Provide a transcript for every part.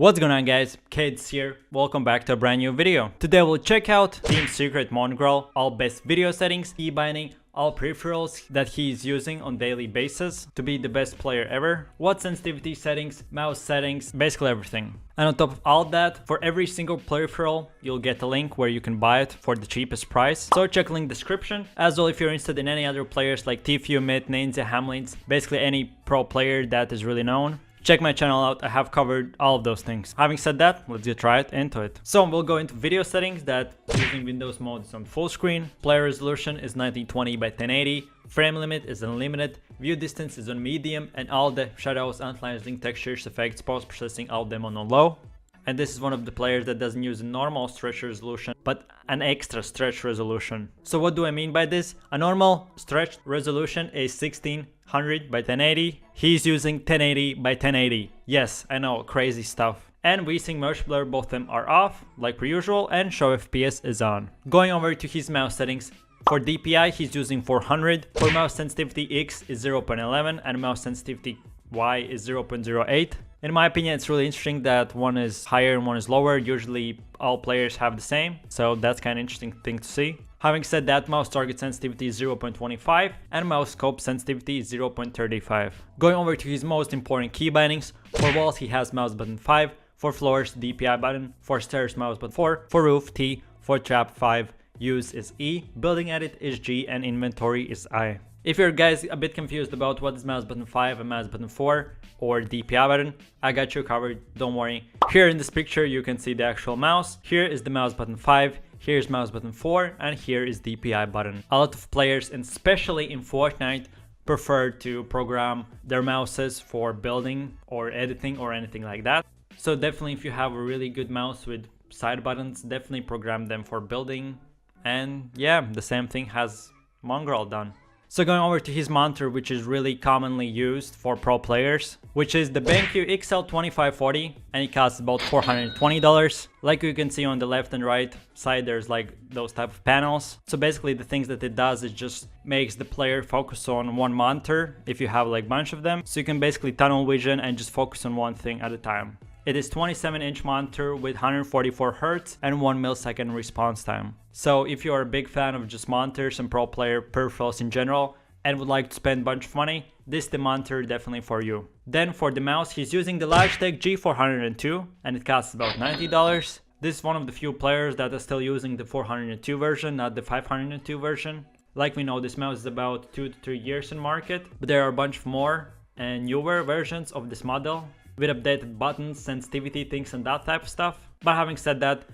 What's going on, guys? Kaids here. Welcome back to a brand new video. Today we'll check out Team Secret Mongraal, all best video settings, key binding, all peripherals that he's using on daily basis to be the best player ever, what sensitivity settings, mouse settings, basically everything. And on top of all that, for every single peripheral, you'll get a link where you can buy it for the cheapest price. So check link description. As well, if you're interested in any other players like Tfue, Myth, Ninja, Hamlins, basically any pro player that is really known, check my channel out. I have covered all of those things. Having said that, let's get right into it. So we'll go into video settings that using Windows mode is on full screen. Player resolution is 1920 by 1080. Frame limit is unlimited. View distance is on medium, and all the shadows, anti-aliasing, textures, effects, post-processing, all of them on low. And this is one of the players that doesn't use a normal stretch resolution, but an extra stretch resolution. So what do I mean by this? A normal stretch resolution is 1600 by 1080. He's using 1080 by 1080. Yes, I know, crazy stuff. And VSync merge blur, both of them are off, like per usual, and show FPS is on. Going over to his mouse settings. For DPI, he's using 400. For mouse sensitivity, X is 0.11 and mouse sensitivity Y is 0.08. In my opinion, it's really interesting that one is higher and one is lower. Usually all players have the same, so that's kind of interesting thing to see. Having said that, mouse target sensitivity is 0.25 and mouse scope sensitivity is 0.35. Going over to his most important key bindings. For walls, he has mouse button 5. For floors, DPI button. For stairs, mouse button 4. For roof, T. For trap, 5. Use is E. Building edit is G, and inventory is I. If you're guys a bit confused about what is mouse button 5 and mouse button 4 or DPI button, I got you covered, don't worry. Here in this picture you can see the actual mouse. Here is the mouse button 5, here's mouse button 4, and here is DPI button. A lot of players, and especially in Fortnite, prefer to program their mouses for building or editing or anything like that. So definitely, if you have a really good mouse with side buttons, definitely program them for building. And yeah, the same thing has Mongraal done. So going over to his monitor, which is really commonly used for pro players, which is the BENQ XL2540, and it costs about $420. Like you can see on the left and right side, there's like those type of panels. So basically the things that it does is just makes the player focus on one monitor if you have like a bunch of them. So you can basically tunnel vision and just focus on one thing at a time. It is 27-inch monitor with 144 Hz and 1 millisecond response time. So if you are a big fan of just monitors and pro player peripherals in general and would like to spend a bunch of money, this is the monitor definitely for you. Then for the mouse, he's using the Logitech G402 and it costs about $90. This is one of the few players that are still using the 402 version, not the 502 version. Like we know, this mouse is about 2 to 3 years in market, but there are a bunch of more and newer versions of this model with updated buttons, sensitivity, things and that type of stuff. But having said that,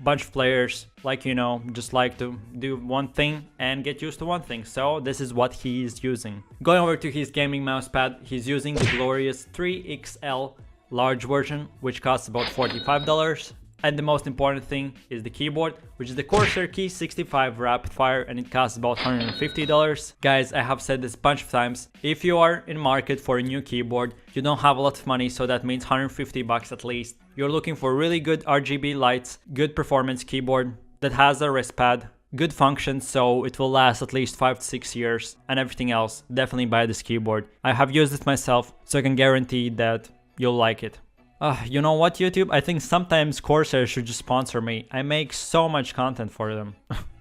bunch of players, like you know, just like to do one thing and get used to one thing. So this is what he's using. Going over to his gaming mousepad, he's using the glorious 3XL large version, which costs about $45. And the most important thing is the keyboard, which is the CORSAIR Key 65 RAPIDFIRE, and it costs about $150. Guys, I have said this a bunch of times. If you are in market for a new keyboard, you don't have a lot of money, so that means $150 at least. You're looking for really good RGB lights, good performance keyboard that has a rest pad, good functions, so it will last at least 5 to 6 years, and everything else. Definitely buy this keyboard. I have used it myself, so I can guarantee that you'll like it. You know what, YouTube? I think sometimes Corsair should just sponsor me. I make so much content for them.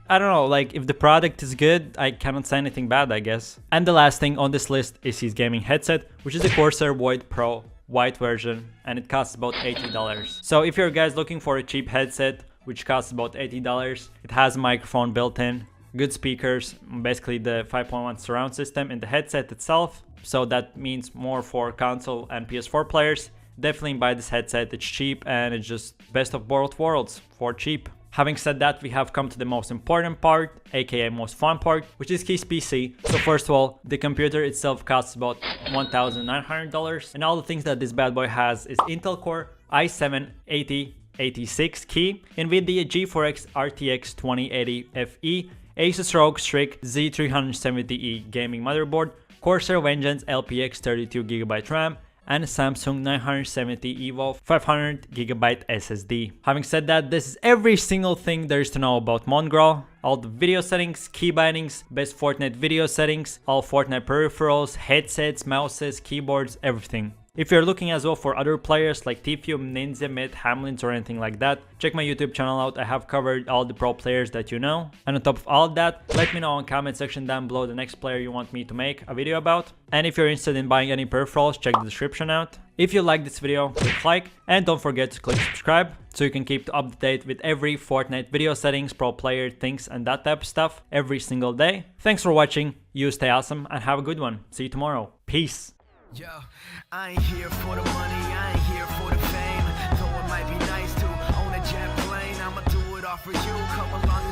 I don't know, like if the product is good, I cannot say anything bad, I guess. And the last thing on this list is his gaming headset, which is the Corsair Void Pro white version, and it costs about $80. So if you're guys looking for a cheap headset, which costs about $80, it has a microphone built in, good speakers, basically the 5.1 surround system in the headset itself. So that means more for console and PS4 players. Definitely buy this headset, it's cheap and it's just best of both worlds for cheap. Having said that, we have come to the most important part, aka most fun part, which is his PC. So first of all, the computer itself costs about $1,900, and all the things that this bad boy has is Intel Core i7-8086 key, NVIDIA GeForce RTX 2080 Fe, ASUS ROG Strix Z370E gaming motherboard, Corsair Vengeance LPX 32GB RAM, and Samsung 970 EVO 500GB SSD. Having said that, this is every single thing there is to know about Mongraal. All the video settings, key bindings, best Fortnite video settings, all Fortnite peripherals, headsets, mouses, keyboards, everything. If you're looking as well for other players like Tifium, Ninja, Myth, Hamlins or anything like that, check my YouTube channel out. I have covered all the pro players that you know. And on top of all that, let me know in the comment section down below the next player you want me to make a video about. And if you're interested in buying any peripherals, check the description out. If you like this video, click like and don't forget to click subscribe so you can keep up to date with every Fortnite video settings, pro player things and that type of stuff every single day. Thanks for watching, you stay awesome and have a good one. See you tomorrow. Peace. Yo, I ain't here for the money, I ain't here for the fame. Though it might be nice to own a jet plane, I'ma do it all for you. Come along.